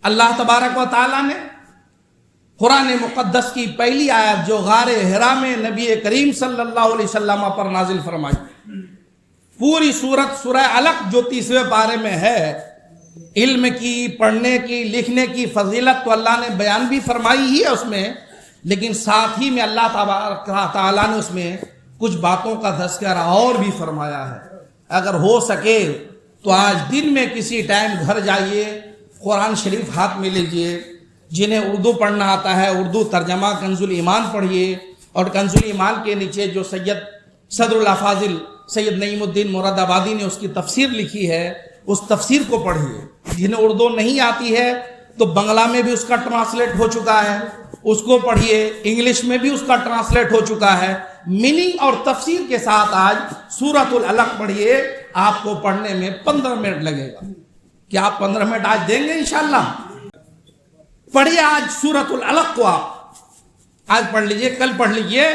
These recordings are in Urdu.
اللہ تبارک و تعالیٰ نے قرآن مقدس کی پہلی آیت جو غار حرا میں نبی کریم صلی اللہ علیہ وسلم پر نازل فرمائی، پوری سورت سورہ علق جو 30ویں پارے میں ہے، علم کی، پڑھنے کی، لکھنے کی فضیلت تو اللہ نے بیان بھی فرمائی ہی ہے اس میں، لیکن ساتھ ہی میں اللہ تبارک و تعالیٰ نے اس میں کچھ باتوں کا تذکرہ اور بھی فرمایا ہے۔ اگر ہو سکے تو آج دن میں کسی ٹائم گھر جائیے، قرآن شریف ہاتھ میں لیجئے، جنہیں اردو پڑھنا آتا ہے اردو ترجمہ کنز الایمان پڑھیے، اور کنز الایمان کے نیچے جو سید صدر الافاضل سید نعیم الدین مراد آبادی نے اس کی تفسیر لکھی ہے، اس تفسیر کو پڑھیے۔ جنہیں اردو نہیں آتی ہے تو بنگلہ میں بھی اس کا ٹرانسلیٹ ہو چکا ہے، اس کو پڑھیے، انگلش میں بھی اس کا ٹرانسلیٹ ہو چکا ہے، میننگ اور تفسیر کے ساتھ آج سورۃ العلق پڑھیے، آپ کو پڑھنے میں 15 منٹ لگے گا۔ کیا آپ 15 منٹ آج دیں گے انشاءاللہ؟ پڑھیے آج سورۃ العلق کو، آپ آج پڑھ لیجئے، کل پڑھ لیجئے۔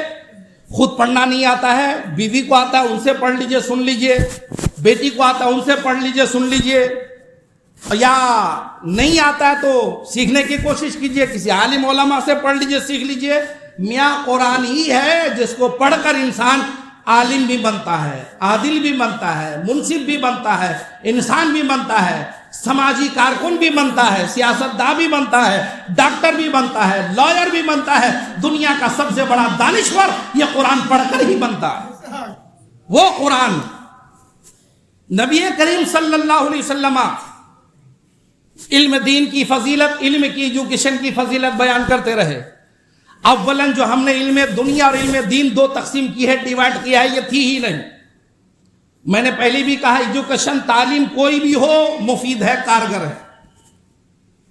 خود پڑھنا نہیں آتا ہے، بیوی کو آتا ہے ان سے پڑھ لیجئے، سن لیجئے، بیٹی کو آتا ہے ان سے پڑھ لیجئے، سن لیجئے، یا نہیں آتا ہے تو سیکھنے کی کوشش کیجئے، کسی عالم علماء سے پڑھ لیجئے، سیکھ لیجئے۔ میاں قرآن ہی ہے جس کو پڑھ کر انسان عالم بھی بنتا ہے، عادل بھی بنتا ہے، منصف بھی بنتا ہے، انسان بھی بنتا ہے، سماجی کارکن بھی بنتا ہے، سیاستداں بھی بنتا ہے، ڈاکٹر بھی بنتا ہے، لائر بھی بنتا ہے، دنیا کا سب سے بڑا دانشور یہ قرآن پڑھ کر ہی بنتا ہے۔ وہ قرآن نبی کریم صلی اللہ علیہ وسلم علم دین کی فضیلت، علم کی ایجوکیشن کی فضیلت بیان کرتے رہے۔ اولاً جو ہم نے علم دنیا اور علم دین دو تقسیم کی ہے، ڈیوائڈ کیا ہے، یہ تھی ہی نہیں۔ میں نے پہلے بھی کہا ایجوکیشن، تعلیم کوئی بھی ہو مفید ہے، کارگر ہے۔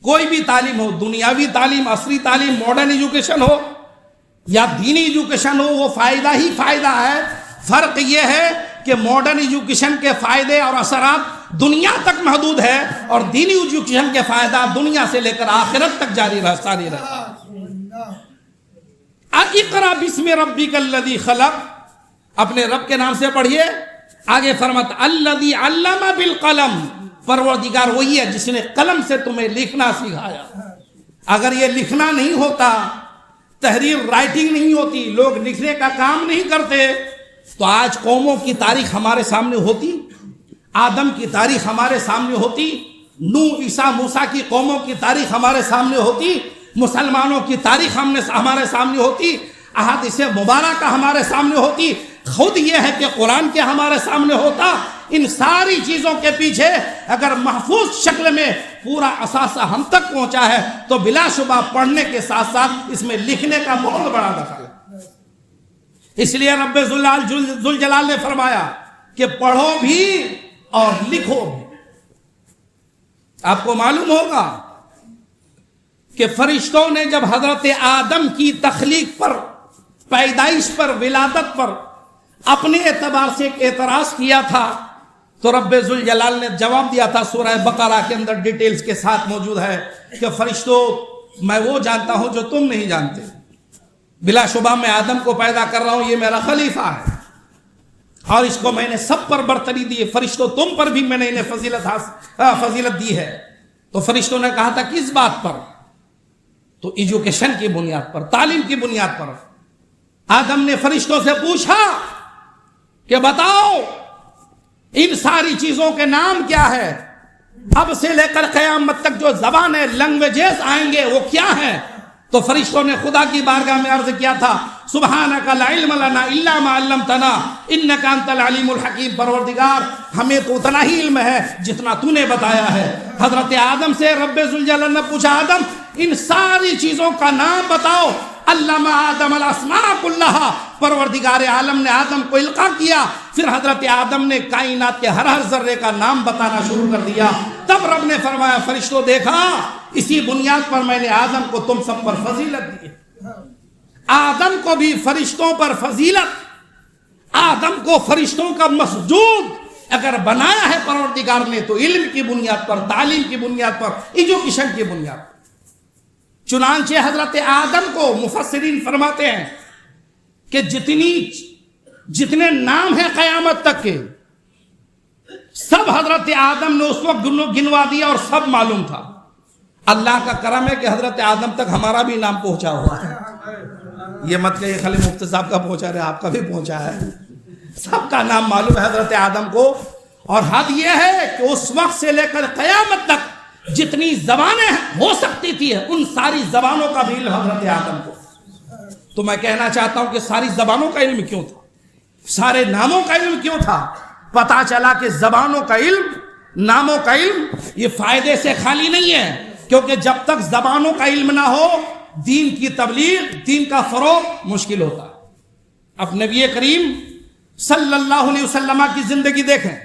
کوئی بھی تعلیم ہو، دنیاوی تعلیم، عصری تعلیم، ماڈرن ایجوکیشن ہو یا دینی ایجوکیشن ہو، وہ فائدہ ہی فائدہ ہے۔ فرق یہ ہے کہ ماڈرن ایجوکیشن کے فائدے اور اثرات دنیا تک محدود ہے، اور دینی ایجوکیشن کے فائدہ دنیا سے لے کر آخرت تک جاری رہتا ہے۔ اقرا بسم ربک الذی خلق، اپنے رب کے نام سے پڑھیے۔ آگے فرماتا الذی علم بالقلم، پروردگار وہی ہے جس نے قلم سے تمہیں لکھنا سکھایا۔ اگر یہ لکھنا نہیں ہوتا، تحریر رائٹنگ نہیں ہوتی، لوگ لکھنے کا کام نہیں کرتے، تو آج قوموں کی تاریخ ہمارے سامنے ہوتی، آدم کی تاریخ ہمارے سامنے ہوتی، نوح، عیسیٰ، موسیٰ کی قوموں کی تاریخ ہمارے سامنے ہوتی، مسلمانوں کی تاریخ ہمارے سامنے ہوتی، احادیث مبارکہ ہمارے سامنے ہوتی۔ خود یہ ہے کہ قرآن کے ہمارے سامنے ہوتا۔ ان ساری چیزوں کے پیچھے اگر محفوظ شکل میں پورا اثاثہ ہم تک پہنچا ہے تو بلا شبہ پڑھنے کے ساتھ ساتھ اس میں لکھنے کا بہت بڑا دخل ہے۔ اس لیے رب ذوالجلال نے فرمایا کہ پڑھو بھی اور لکھو بھی۔ آپ کو معلوم ہوگا کہ فرشتوں نے جب حضرت آدم کی تخلیق پر، پیدائش پر، ولادت پر اپنے اعتبار سے ایک اعتراض کیا تھا تو رب ذوالجلال نے جواب دیا تھا، سورہ بقرہ کے اندر ڈیٹیلز کے ساتھ موجود ہے کہ فرشتوں میں وہ جانتا ہوں جو تم نہیں جانتے، بلا شبہ میں آدم کو پیدا کر رہا ہوں، یہ میرا خلیفہ ہے اور اس کو میں نے سب پر برتری دی ہے، فرشتوں تم پر بھی میں نے انہیں فضیلت دی ہے۔ تو فرشتوں نے کہا تھا کس بات پر؟ تو ایجوکیشن کی بنیاد پر، تعلیم کی بنیاد پر۔ آدم نے فرشتوں سے پوچھا کہ بتاؤ ان ساری چیزوں کے نام کیا ہے، اب سے لے کر قیامت تک جو زبانیں، لینگویجز آئیں گے وہ کیا ہیں؟ تو فرشتوں نے خدا کی بارگاہ میں عرض کیا تھا سبحانک لا علم لنا الا ما علمتنا انک انت العلیم الحکیم، پروردگار ہمیں تو اتنا ہی علم ہے جتنا تو نے بتایا ہے۔ حضرت آدم سے رب ذوالجلال نے پوچھا آدم ان ساری چیزوں کا نام بتاؤ، علم آدم الاسماء کلھا، پروردگار عالم نے آدم کو القاء کیا، پھر حضرت آدم نے کائنات کے ہر ذرے کا نام بتانا شروع کر دیا۔ تب رب نے فرمایا فرشتوں دیکھا اسی بنیاد پر میں نے آدم کو تم سب پر فضیلت دی ہے۔ آدم کو بھی فرشتوں پر فضیلت، آدم کو فرشتوں کا مسجود اگر بنایا ہے پروردگار نے تو علم کی بنیاد پر، تعلیم کی بنیاد پر، ایجوکیشن کی بنیاد پر۔ چنانچہ حضرت آدم کو مفسرین فرماتے ہیں کہ جتنے نام ہیں قیامت تک کے سب حضرت آدم نے اس وقت گنوا دیا اور سب معلوم تھا۔ اللہ کا کرم ہے کہ حضرت آدم تک ہمارا بھی نام پہنچا ہوا ہے. یہ مت کہ خالی مفتی صاحب کا پہنچا رہے، آپ کا بھی پہنچا ہے. سب کا نام معلوم ہے حضرت آدم کو. اور حد یہ ہے کہ اس وقت سے لے کر قیامت تک جتنی زبانیں ہو سکتی تھی ان ساری زبانوں کا بھی علم حضرت آدم کو. تو میں کہنا چاہتا ہوں کہ ساری زبانوں کا علم کیوں تھا، سارے ناموں کا علم کیوں تھا؟ پتا چلا کہ زبانوں کا علم، ناموں کا علم یہ فائدے سے خالی نہیں ہے. کیونکہ جب تک زبانوں کا علم نہ ہو دین کی تبلیغ، دین کا فروغ مشکل ہوتا ہے. اب نبی کریم صلی اللہ علیہ وسلم کی زندگی دیکھیں.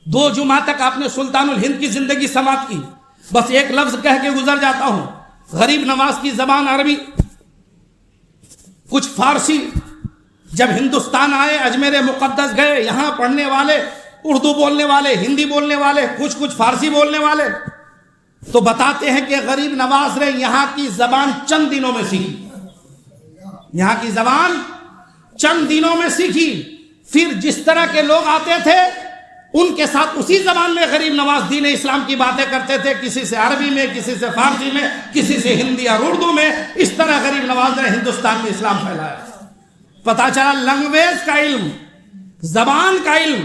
2 جمعہ تک آپ نے سلطان الہند کی زندگی سماعت کی. بس ایک لفظ کہہ کے گزر جاتا ہوں. غریب نواز کی زبان عربی، کچھ فارسی. جب ہندوستان آئے، اجمیر مقدس گئے، یہاں پڑھنے والے اردو بولنے والے، ہندی بولنے والے، کچھ فارسی بولنے والے. تو بتاتے ہیں کہ غریب نواز نے یہاں کی زبان چند دنوں میں سیکھی. یہاں کی زبان چند دنوں میں سیکھی. پھر جس طرح کے لوگ آتے تھے ان کے ساتھ اسی زبان میں غریب نواز دین اسلام کی باتیں کرتے تھے. کسی سے عربی میں، کسی سے فارسی میں، کسی سے ہندی اور اردو میں. اس طرح غریب نواز نے ہندوستان میں اسلام پھیلایا. پتا چلا لینگویج کا علم، زبان کا علم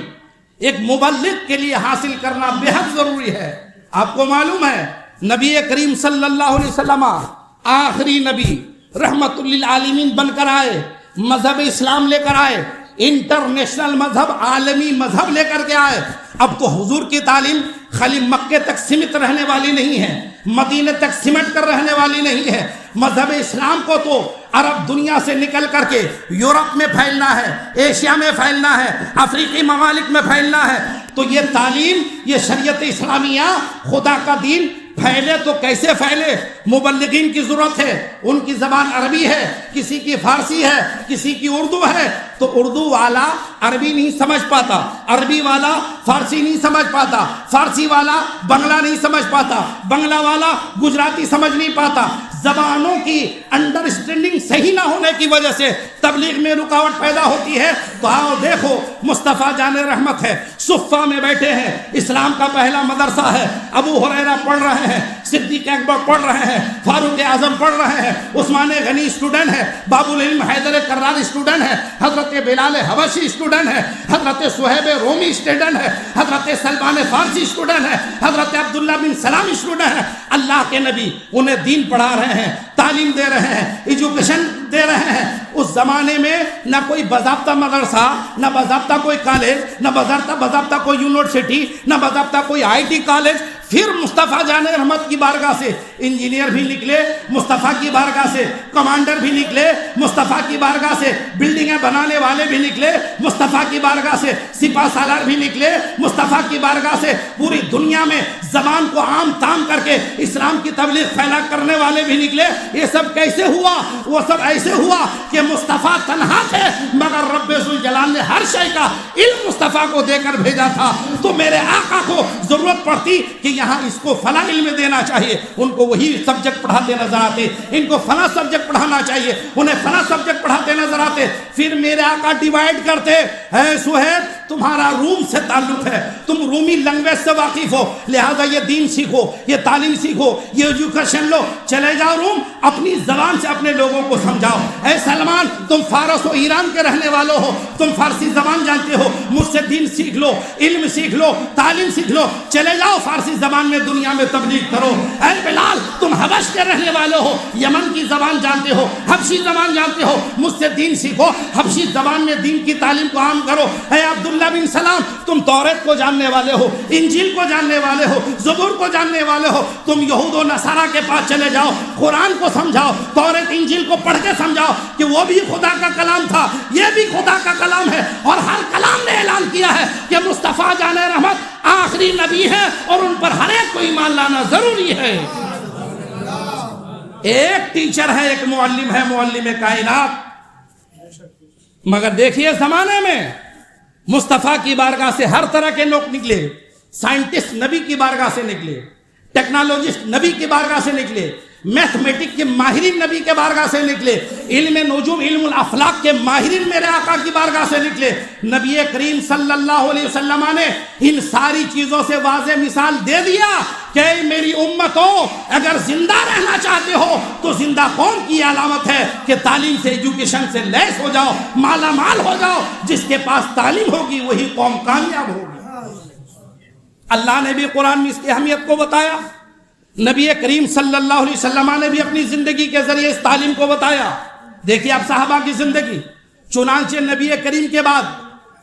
ایک مبلغ کے لیے حاصل کرنا بے حد ضروری ہے. آپ کو معلوم ہے نبی کریم صلی اللہ علیہ وسلم آخری نبی رحمت للعالمین بن کر آئے، مذہب اسلام لے کر آئے، انٹرنیشنل مذہب، عالمی مذہب لے کر کے آئے. اب تو حضور کی تعلیم خالی مکے تک سمت رہنے والی نہیں ہے، مدینے تک سمٹ کر رہنے والی نہیں ہے. مذہب اسلام کو تو عرب دنیا سے نکل کر کے یورپ میں پھیلنا ہے، ایشیا میں پھیلنا ہے، افریقی ممالک میں پھیلنا ہے. تو یہ تعلیم، یہ شریعت اسلامیہ، خدا کا دین پھیلے تو کیسے پھیلے؟ مبلغین کی ضرورت ہے. ان کی زبان عربی ہے، کسی کی فارسی ہے، کسی کی اردو ہے. تو اردو والا عربی نہیں سمجھ پاتا، عربی والا فارسی نہیں سمجھ پاتا، فارسی والا بنگلہ نہیں سمجھ پاتا، بنگلہ والا گجراتی سمجھ نہیں پاتا. زبانوں کی انڈرسٹینڈنگ صحیح نہ ہونے کی وجہ سے تبلیغ میں رکاوٹ پیدا ہوتی ہے. تو آؤ دیکھو مصطفیٰ جان رحمت ہے، صفہ میں بیٹھے ہیں، اسلام کا پہلا مدرسہ ہے. ابو ہریرہ پڑھ رہے ہیں، صدیق اکبر پڑھ رہے ہیں، فاروق اعظم پڑھ رہے ہیں، عثمان غنی اسٹوڈنٹ ہے، باب العلم حیدر کرار اسٹوڈنٹ ہے، حضرت بلال حبشی اسٹوڈنٹ ہے، حضرت صہیب رومی اسٹوڈنٹ ہے، حضرت سلمان فارسی اسٹوڈنٹ ہے، حضرت عبداللہ بن سلام اسٹوڈنٹ ہے. اللہ کے نبی انہیں دین پڑھا رہے ہیں، تعلیم دے رہے ہیں، ایجوکیشن دے رہے ہیں. اس زمانے میں نہ کوئی باضابطہ مدرسہ، نہ باضابطہ کوئی کالج، نہ باضابطہ کوئی یونیورسٹی، نہ باضابطہ کوئی IT کالج. پھر مصطفیٰ جان رحمت کی بارگاہ سے انجینئر بھی نکلے، مصطفیٰ کی بارگاہ سے کمانڈر بھی نکلے، مصطفیٰ کی بارگاہ سے بلڈنگیں بنانے والے بھی نکلے، مصطفیٰ کی بارگاہ سے سپاہ سالار بھی نکلے، مصطفیٰ کی بارگاہ سے پوری دنیا میں زبان کو عام تام کر کے اسلام کی تبلیغ پھیلا کرنے والے بھی نکلے. یہ سب کیسے ہوا؟ وہ سب ایسے ہوا کہ مصطفیٰ تنہا تھے مگر رب ذوالجلال نے ہر شے کا علم مصطفیٰ کو دے کر بھیجا تھا. تو میرے آقا کو ضرورت پڑتی کہ یہاں اس کو فلاں علم دینا چاہیے، ان کو وہی سبجیکٹ پڑھاتے نظر آتے، ان کو فلاں سبجیکٹ پڑھانا چاہیے، انہیں فلاں سبجیکٹ پڑھاتے نظر آتے. پھر میرے آقا ڈیوائیڈ کرتے، اے سہیب تمہارا روم سے تعلق ہے، تم رومی لینگویج سے واقف ہو، لہذا یہ دین سیکھو، یہ تعلیم سیکھو، یہ ایجوکیشن لو، چلے جاؤ روم، اپنی زبان سے اپنے لوگوں کو سمجھاؤ. اے سلمان تم فارس و ایران کے رہنے والوں ہو، تم فارسی زبان جانتے ہو، مجھ سے دین سیکھ لو، علم سیکھ لو، تعلیم سیکھ لو، چلے جاؤ فارسی زبان میں دنیا میں تبلیغ کرو. اے بلال تم حبش کے رہنے والے ہو، یمن کی زبان جانتے ہو، حبشی زبان جانتے ہو، مجھ سے دین سیکھو، حبشی زبان میں دین کی تعلیم کو عام کرو. اے عبداللہ بن سلام تم توریت کو جاننے والے ہو، انجیل کو جاننے والے ہو، زبور کو جاننے والے ہو، تم یہود و نصارہ کے پاس چلے جاؤ، قرآن کو سمجھاؤ، توریت انجیل کو پڑھ کے سمجھاؤ کہ وہ بھی خدا کا کلام تھا، یہ بھی خدا کا کلام ہے. اور ہر کلام نے اعلان کیا ہے کہ مصطفیٰ جان رحمت آخری نبی ہے اور ان پر ہر ایک کو ایمان لانا ضروری ہے. ایک ٹیچر ہے، ایک معلم ہے، معلم کائنات. مگر دیکھیے زمانے میں مصطفیٰ کی بارگاہ سے ہر طرح کے لوگ نکلے. سائنٹسٹ نبی کی بارگاہ سے نکلے، ٹیکنالوجسٹ نبی کی بارگاہ سے نکلے، میتھمیٹک کے ماہرین نبی کے بارگاہ سے نکلے، علم نجوم، علم الافلاق کے ماہرین میرے آقا کی بارگاہ سے نکلے. نبی کریم صلی اللہ علیہ وسلم نے ان ساری چیزوں سے واضح مثال دے دیا کہ میری امت امتوں اگر زندہ رہنا چاہتے ہو تو زندہ قوم کی علامت ہے کہ تعلیم سے ایجوکیشن سے لیس ہو جاؤ, مالا مال ہو جاؤ. جس کے پاس تعلیم ہوگی وہی قوم کامیاب ہوگی. اللہ نے بھی قرآن میں اس کی اہمیت کو بتایا, نبی کریم صلی اللہ علیہ وسلم نے بھی اپنی زندگی کے ذریعے اس تعلیم کو بتایا. دیکھیے اب صحابہ کی زندگی, چنانچہ نبی کریم کے بعد,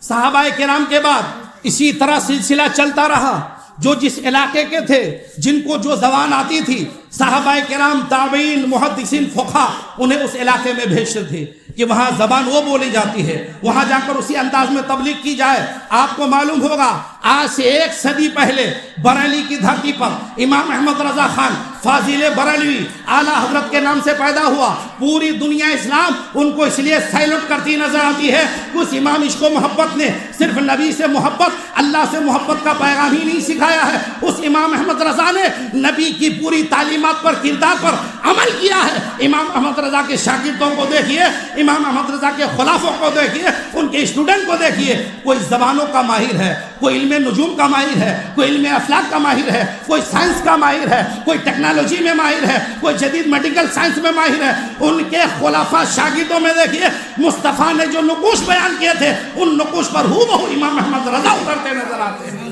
صحابہ کرام کے بعد اسی طرح سلسلہ چلتا رہا. جو جس علاقے کے تھے, جن کو جو زبان آتی تھی, صحابہ کرام, تابعین, محدثین, فقہا انہیں اس علاقے میں بھیجتے تھے کہ وہاں زبان وہ بولی جاتی ہے, وہاں جا کر اسی انداز میں تبلیغ کی جائے. آپ کو معلوم ہوگا آج سے 1 صدی پہلے بریلی کی دھرتی پر امام احمد رضا خان فاضل بریلوی اعلیٰ حضرت کے نام سے پیدا ہوا. پوری دنیا اسلام ان کو اس لیے سیلوٹ کرتی نظر آتی ہے. اس امام عشق و محبت نے صرف نبی سے محبت, اللہ سے محبت کا پیغام ہی نہیں سکھایا ہے, اس امام احمد رضا نے نبی کی پوری تعلیمات پر, کردار پر عمل کیا ہے. امام احمد رضا کے شاگردوں کو دیکھیے, امام احمد رضا کے خلافوں کو دیکھیے, ان کے اسٹوڈنٹ کو دیکھیے. کوئی زبانوں کا ماہر ہے, کوئی علم نجوم کا ماہر ہے, کوئی علم افلاک کا ماہر ہے, کوئی سائنس کا ماہر ہے, کوئی ٹیکنالوجی میں ماہر ہے, کوئی جدید میڈیکل سائنس میں ماہر ہے. ان کے خلافہ شاگردوں میں دیکھیے مصطفیٰ نے جو نقوش بیان کیے تھے ان نقوش پر ہو بہو امام احمد رضا اترتے نظر آتے ہیں.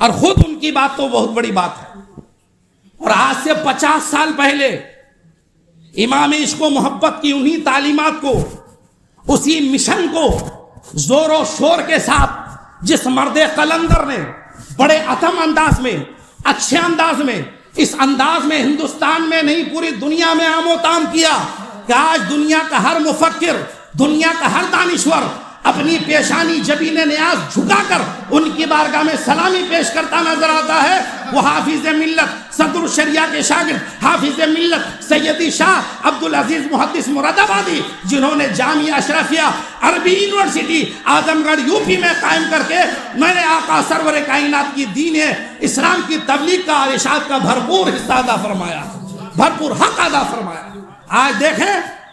اور خود ان کی بات تو بہت بڑی بات ہے. اور آج سے 50 سال پہلے امام عشق و محبت کی انہی تعلیمات کو, اسی مشن کو زور و شور کے ساتھ جس مرد قلندر نے بڑے اتم انداز میں, اچھے انداز میں, اس انداز میں ہندوستان میں نہیں پوری دنیا میں عام و تام کیا کہ آج دنیا کا ہر مفکر, دنیا کا ہر دانشور اپنی پیشانی جبین نیاز جھکا کر ان کی بارگاہ میں سلامی پیش کرتا نظر آتا ہے. وہ حافظ ملت, صدر الشریعہ کے شاگرد, حافظ ملت سیدی شاہ عبد العزیز محدث مراد آبادی, جنہوں نے جامعہ اشرفیہ عربی یونیورسٹی اعظم گڑھ یوپی میں قائم کر کے میرے آقا سرور کائنات کی دین اسلام کی تبلیغ کا اور ارشاد کا بھرپور حصہ ادا فرمایا, بھرپور حق ادا فرمایا. آج دیکھیں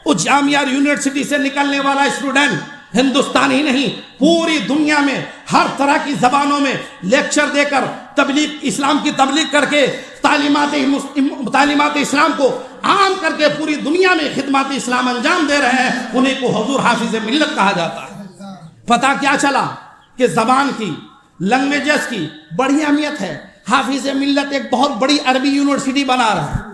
اس جامعہ یونیورسٹی سے نکلنے والا اسٹوڈنٹ ہندوستان ہی نہیں پوری دنیا میں ہر طرح کی زبانوں میں لیکچر دے کر تبلیغ, اسلام کی تبلیغ کر کے تعلیمات اسلام کو عام کر کے پوری دنیا میں خدمات اسلام انجام دے رہے ہیں. انہیں کو حضور حافظ ملت کہا جاتا ہے. پتہ کیا چلا کہ زبان کی, لینگویجز کی بڑی اہمیت ہے. حافظ ملت ایک بہت بڑی عربی یونیورسٹی بنا رہا ہے.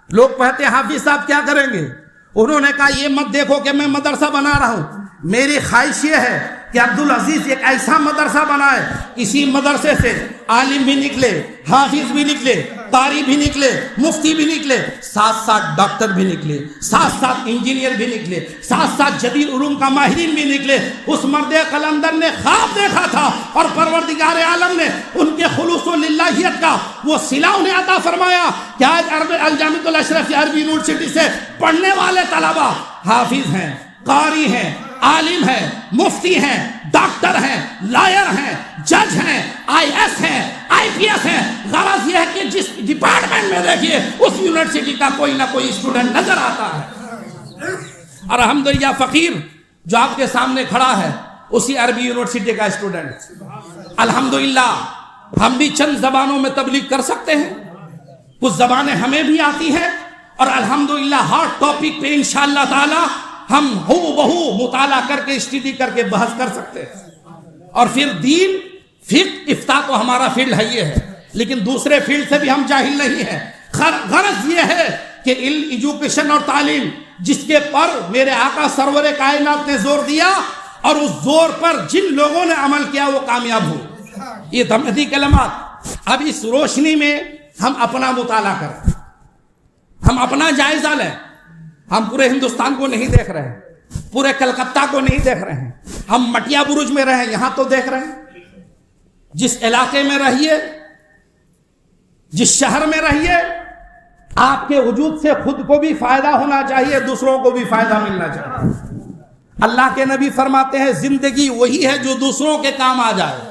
لوگ کہتے ہیں حافظ صاحب کیا کریں گے؟ انہوں نے کہا یہ مت دیکھو کہ میں مدرسہ بنا رہا ہوں, میری خواہش یہ ہے کہ عبدالعزیز ایک ایسا مدرسہ بنائے, اسی مدرسے سے عالم بھی نکلے, حافظ بھی نکلے, قاری بھی نکلے, مفتی بھی نکلے, ساتھ ساتھ ڈاکٹر بھی نکلے, ساتھ ساتھ انجینئر بھی نکلے, ساتھ ساتھ جدید علوم کا ماہرین بھی نکلے. اس مرد قلندر نے خواب دیکھا تھا اور پروردگار عالم نے ان کے خلوص و للہیت کا وہ صلہ انہیں عطا فرمایا کہ آج الجامعۃ الاشرفیہ عربی یونیورسٹی سے پڑھنے والے طلبہ حافظ ہیں, قاری ہیں, عالم ہیں, مفتی ہیں, ڈاکٹر ہیں, لائر ہیں, جج ہیں, IAS ہیں, IPS ہیں. غرض یہ ہے کہ جس ڈپارٹمنٹ میں دیکھیے اس یونیورسٹی کا کوئی نہ کوئی اسٹوڈنٹ نظر آتا ہے. اور الحمدللہ فقیر جو آپ کے سامنے کھڑا ہے اسی عربی یونیورسٹی کا اسٹوڈنٹ. الحمدللہ ہم بھی چند زبانوں میں تبلیغ کر سکتے ہیں, کچھ زبانیں ہمیں بھی آتی ہیں, اور الحمدللہ ہر ٹاپک پہ انشاءاللہ تعالی ہم ہو بہو مطالعہ کر کے اسٹڈی کر کے بحث کر سکتے ہیں. اور پھر دین, فقہ, افتاء تو ہمارا فیلڈ ہے یہ ہے, لیکن دوسرے فیلڈ سے بھی ہم جاہل نہیں ہیں. غرض یہ ہے کہ علم, ایجوکیشن اور تعلیم جس کے پر میرے آقا سرور کائنات نے زور دیا, اور اس زور پر جن لوگوں نے عمل کیا وہ کامیاب ہو. یہ تمہیدی کلمات. اب اس روشنی میں ہم اپنا مطالعہ کریں, ہم اپنا جائزہ لیں. ہم پورے ہندوستان کو نہیں دیکھ رہے ہیں, پورے کلکتہ کو نہیں دیکھ رہے ہیں, ہم مٹیا برج میں رہیں یہاں تو دیکھ رہے ہیں. جس علاقے میں رہیے, جس شہر میں رہیے, آپ کے وجود سے خود کو بھی فائدہ ہونا چاہیے, دوسروں کو بھی فائدہ ملنا چاہیے. اللہ کے نبی فرماتے ہیں زندگی وہی ہے جو دوسروں کے کام آ جائے.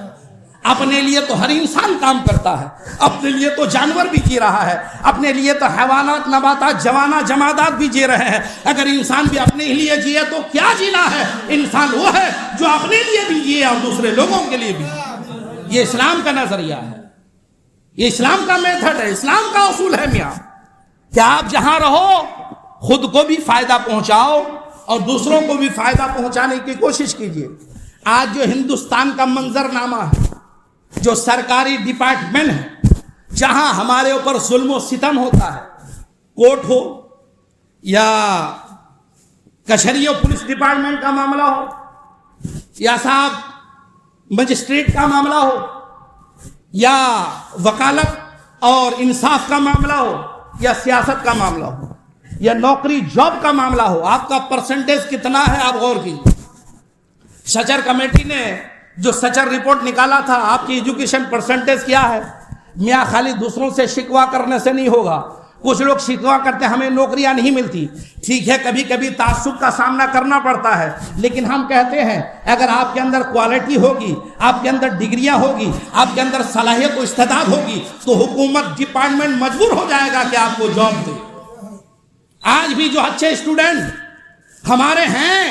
اپنے لیے تو ہر انسان کام کرتا ہے, اپنے لیے تو جانور بھی جی رہا ہے, اپنے لیے تو حیوانات, نباتات, جمادات بھی جی رہے ہیں. اگر انسان بھی اپنے لیے جیے تو کیا جینا ہے؟ انسان وہ ہے جو اپنے لیے بھی جیے اور دوسرے لوگوں کے لیے بھی. یہ اسلام کا نظریہ ہے, یہ اسلام کا میتھڈ ہے، اسلام کا اصول ہے میاں کہ آپ جہاں رہو خود کو بھی فائدہ پہنچاؤ اور دوسروں کو بھی فائدہ پہنچانے کی کوشش کیجیے۔ آج جو ہندوستان کا منظر نامہ ہے، جو سرکاری ڈپارٹمنٹ ہے جہاں ہمارے اوپر ظلم و ستم ہوتا ہے، کورٹ ہو یا کچہری اور پولیس ڈپارٹمنٹ کا معاملہ ہو یا صاحب مجسٹریٹ کا معاملہ ہو یا وکالت اور انصاف کا معاملہ ہو یا سیاست کا معاملہ ہو یا نوکری جاب کا معاملہ ہو، آپ کا پرسنٹیج کتنا ہے آپ غور کیجیے۔ سچر کمیٹی نے جو سچر رپورٹ نکالا تھا، آپ کی ایجوکیشن پرسنٹیج کیا ہے؟ میاں خالی دوسروں سے شکوہ کرنے سے نہیں ہوگا۔ کچھ لوگ شکوہ کرتے ہیں ہمیں نوکریاں نہیں ملتی، ٹھیک ہے کبھی کبھی تعصب کا سامنا کرنا پڑتا ہے، لیکن ہم کہتے ہیں اگر آپ کے اندر کوالٹی ہوگی، آپ کے اندر ڈگریاں ہوگی، آپ کے اندر صلاحیت و استعداد ہوگی تو حکومت ڈپارٹمنٹ مجبور ہو جائے گا کہ آپ کو جاب دے۔ آج بھی جو اچھے اسٹوڈنٹ ہمارے ہیں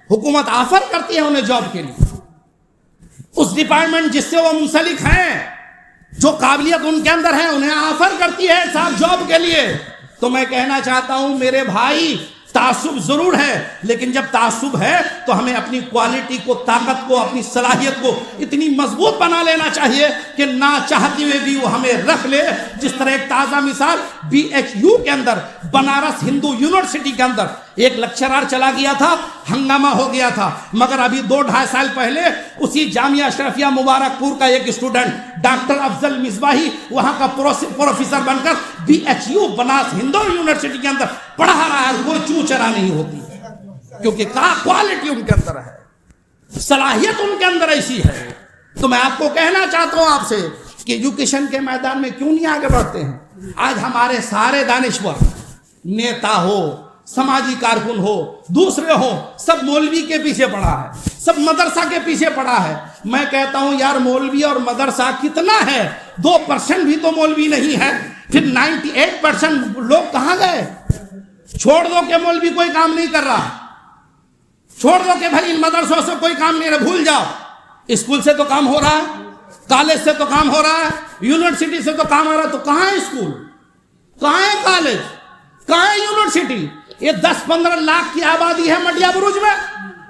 حکومت آفر کرتی ہے انہیں جاب کے لیے، اس ڈپارٹمنٹ جس سے وہ منسلک ہیں، جو قابلیت ان کے اندر ہے انہیں آفر کرتی ہے صاحب جاب کے لیے۔ تو میں کہنا چاہتا ہوں میرے بھائی، تعصب ضرور ہے لیکن جب تعصب ہے تو ہمیں اپنی کوالٹی کو، طاقت کو، اپنی صلاحیت کو اتنی مضبوط بنا لینا چاہیے کہ نہ چاہتے ہوئے بھی وہ ہمیں رکھ لے۔ جس طرح ایک تازہ مثال BHU کے اندر، بنارس ہندو یونیورسٹی کے اندر ایک لیکچرر چلا گیا تھا، ہنگامہ ہو گیا تھا، مگر ابھی 2-2.5 سال پہلے اسی جامعہ اشرفیہ مبارک پور کا ایک اسٹوڈنٹ ڈاکٹر افضل مصباحی وہاں کا پروفیسر بن کر BHU بنارس ہندو یونیورسٹی کے اندر پڑھا رہا ہے۔ کوئی چو چرا نہیں ہوتی کیونکہ کوالٹی ان کے اندر ہے، صلاحیت ان کے اندر ایسی ہے۔ تو میں آپ کو کہنا چاہتا ہوں آپ سے کہ ایجوکیشن کے میدان میں کیوں نہیں آگے بڑھتے ہیں؟ آج ہمارے سارے دانشور، نیتا ہو، سماجی کارکن ہو، دوسرے ہو، سب مولوی کے پیچھے پڑا ہے، سب مدرسہ کے پیچھے پڑا ہے۔ میں کہتا ہوں یار مولوی اور مدرسہ کتنا ہے؟ 2% بھی تو مولوی نہیں ہے، پھر 98% لوگ کہاں گئے؟ چھوڑ دو کہ مولوی کوئی کام نہیں کر رہا، چھوڑ دو کہ بھائی ان مدرسوں سے کوئی کام نہیں رہا، بھول جاؤ۔ اسکول سے تو کام ہو رہا ہے، کالج سے تو کام ہو رہا ہے، یونیورسٹی سے تو کام آ رہا ہے، تو کہاں ہے اسکول، کہاں ہے کالج، کہاں ہے یونیورسٹی؟ یہ 10-15 لاکھ کی آبادی ہے مٹیا بروج میں،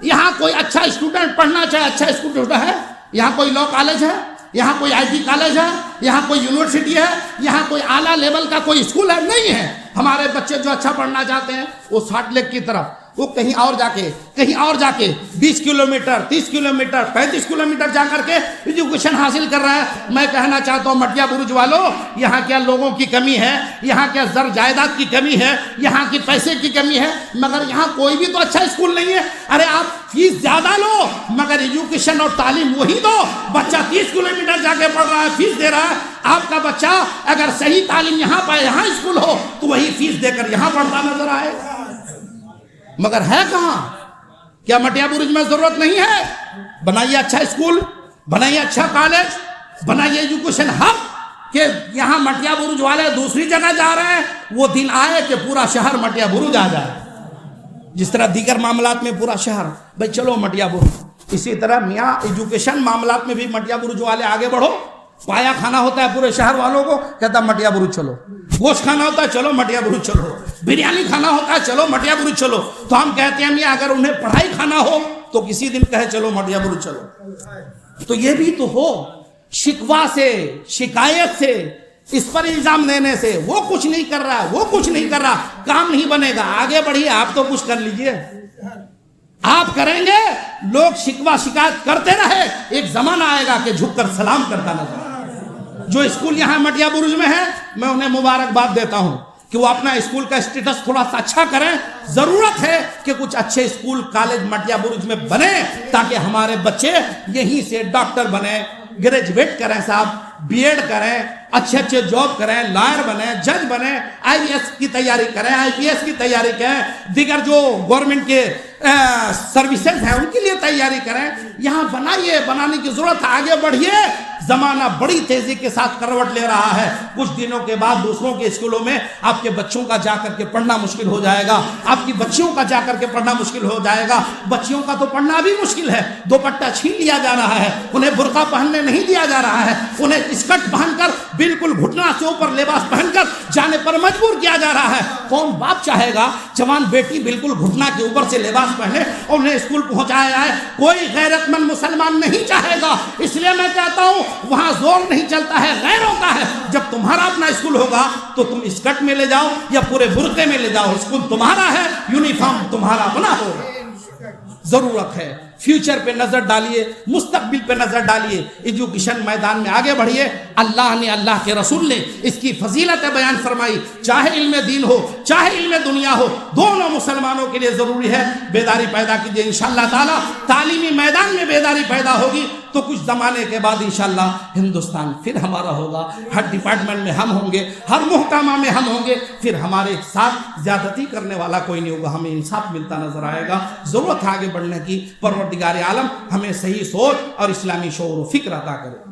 یہاں کوئی اچھا اسٹوڈنٹ پڑھنا چاہے اچھا اسٹوڈنٹ ہے؟ یہاں کوئی لا کالج ہے؟ یہاں کوئی IT کالج ہے؟ یہاں کوئی یونیورسٹی ہے؟ یہاں کوئی اعلیٰ لیول کا کوئی اسکول ہے؟ نہیں ہے۔ ہمارے بچے جو اچھا پڑھنا چاہتے ہیں وہ سالٹ لیک کی طرف، وہ کہیں اور جا کے 20 کلومیٹر 30 کلومیٹر 35 کلومیٹر جا کر کے ایجوکیشن حاصل کر رہا ہے۔ میں کہنا چاہتا ہوں مٹیا برج والوں، یہاں کیا لوگوں کی کمی ہے، یہاں کیا زر جائیداد کی کمی ہے، یہاں کی پیسے کی کمی ہے، مگر یہاں کوئی بھی تو اچھا اسکول نہیں ہے۔ ارے آپ فیس زیادہ لو مگر ایجوکیشن اور تعلیم وہی دو۔ بچہ 30 کلومیٹر جا کے پڑھ رہا ہے، فیس دے رہا ہے۔ آپ کا بچہ اگر صحیح تعلیم یہاں پائے، یہاں اسکول ہو تو وہی فیس دے کر یہاں پڑھتا نظر آئے، مگر ہے کہاں؟ کیا مٹیا برج میں ضرورت نہیں ہے؟ بنائیے اچھا اسکول، بنائیے اچھا کالج، بنائیے ایجوکیشن ہب کہ یہاں مٹیا برج والے دوسری جگہ جا رہے ہیں، وہ دن آئے کہ پورا شہر مٹیا برج آ جائے۔ جس طرح دیگر معاملات میں پورا شہر بھائی چلو مٹیا برج، اسی طرح میاں ایجوکیشن معاملات میں بھی مٹیا برج والے آگے بڑھو۔ پایا کھانا ہوتا ہے پورے شہر والوں کو، کہتا مٹیا برج چلو، گوشت کھانا ہوتا ہے چلو مٹیا برج چلو، بریانی کھانا ہوتا ہے چلو مٹیا برج چلو۔ تو ہم کہتے ہیں میاں اگر انہیں پڑھائی کھانا ہو تو کسی دن کہے چلو مٹیا برج چلو۔ تو یہ بھی تو ہو، شکوہ سے، شکایت سے، اس پر الزام دینے سے وہ کچھ نہیں کر رہا، وہ کچھ نہیں کر رہا، کام نہیں بنے گا۔ آگے بڑھیے، آپ تو کچھ کر لیجئے۔ آپ کریں گے، لوگ شکوہ شکایت کرتے رہے، ایک زمانہ آئے گا کہ جھک کر سلام کرتا نظر آئے۔ جو اسکول یہاں مٹیا برج میں ہے میں انہیں مبارکباد دیتا ہوں کہ وہ اپنا اسکول کا اسٹیٹس تھوڑا سا اچھا کریں۔ ضرورت ہے کہ کچھ اچھے اسکول کالج مٹیا برج میں بنے تاکہ ہمارے بچے یہیں سے ڈاکٹر بنیں، گریجویٹ کریں صاحب، BEd کریں، اچھے اچھے جاب کریں، لائر بنیں، جج بنیں، IAS کی تیاری کریں، IPS کی تیاری کریں، دیگر جو گورنمنٹ کے سروسز ہیں ان کے لیے تیاری کریں. یہاں بنائیے, بنانے کی ضرورت ہے, آگے بڑھیے. زمانہ بڑی تیزی کے ساتھ کروٹ لے رہا ہے. کچھ دنوں کے بعد دوسروں کے اسکولوں میں آپ کے بچوں کا جا کر کے پڑھنا مشکل ہو جائے گا, آپ کی بچیوں کا جا کر کے پڑھنا مشکل ہو جائے گا. بچیوں کا تو پڑھنا بھی مشکل ہے, دوپٹہ چھین لیا جا رہا ہے, انہیں برقع پہننے نہیں دیا جا رہا ہے, انہیں اسکرٹ پہن کر بالکل گھٹنا سے اوپر لباس پہن کر جانے پر مجبور کیا جا رہا ہے. کون باپ چاہے گا جوان بیٹی بالکل گھٹنا کے اوپر سے لباس پہنے اور انہیں اسکول پہنچایا جائے؟ کوئی غیرت مند مسلمان نہیں چاہے گا. اس لیے میں کہتا ہوں وہاں زور نہیں چلتا ہے, غیروں کا ہے. جب تمہارا اپنا اسکول ہوگا تو تم اسکرٹ میں لے جاؤ یا پورے برقعے میں لے جاؤ, اسکول تمہارا ہے, یونیفارم تمہارا اپنا ہوگا. ضرورت ہے فیوچر پہ نظر ڈالیے, مستقبل پہ نظر ڈالیے, ایجوکیشن میدان میں آگے بڑھیے. اللہ نے, اللہ کے رسول نے اس کی فضیلت بیان فرمائی. چاہے علم دین ہو چاہے علم دنیا ہو, دونوں مسلمانوں کے لیے ضروری ہے. بیداری پیدا کیجیے, انشاءاللہ تعالی تعلیمی میدان میں بیداری پیدا ہوگی تو کچھ زمانے کے بعد انشاءاللہ ہندوستان پھر ہمارا ہوگا. ہر ڈپارٹمنٹ میں ہم ہوں گے, ہر محکمہ میں ہم ہوں گے, پھر ہمارے ساتھ زیادتی کرنے والا کوئی نہیں ہوگا, ہمیں انصاف ملتا نظر آئے گا. ضرورت ہے آگے بڑھنے کی. پروردگار عالم ہمیں صحیح سوچ اور اسلامی شعور و فکر عطا کرے.